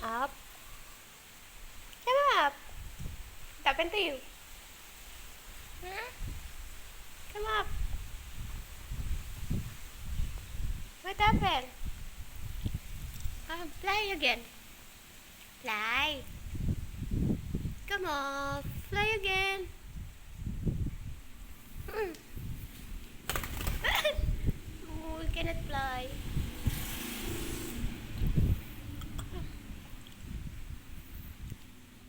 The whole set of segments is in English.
Up. Come up. What happened to you? Huh? Come up. What happened? Fly again. Fly. Come on. Fly again. Mm. Oh, we cannot fly.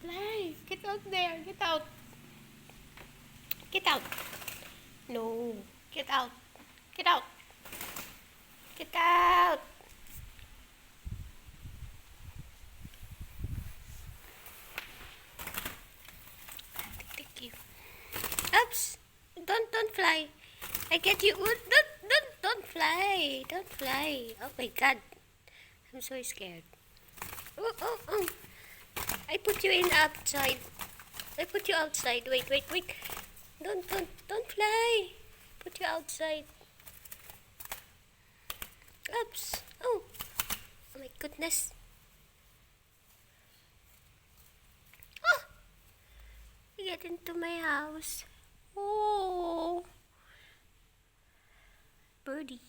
Fly. Get out there. Get out. Get out. No. Get out. Get out. Get out. Thank you. Oops. Don't fly. I get you. Don't fly. Don't fly. Oh my god. I'm so scared. Oh. I put you in outside. I put you outside. Wait. Don't fly. Put you outside. Oops. Oh my goodness. Oh, you get into my house. Oh, birdie.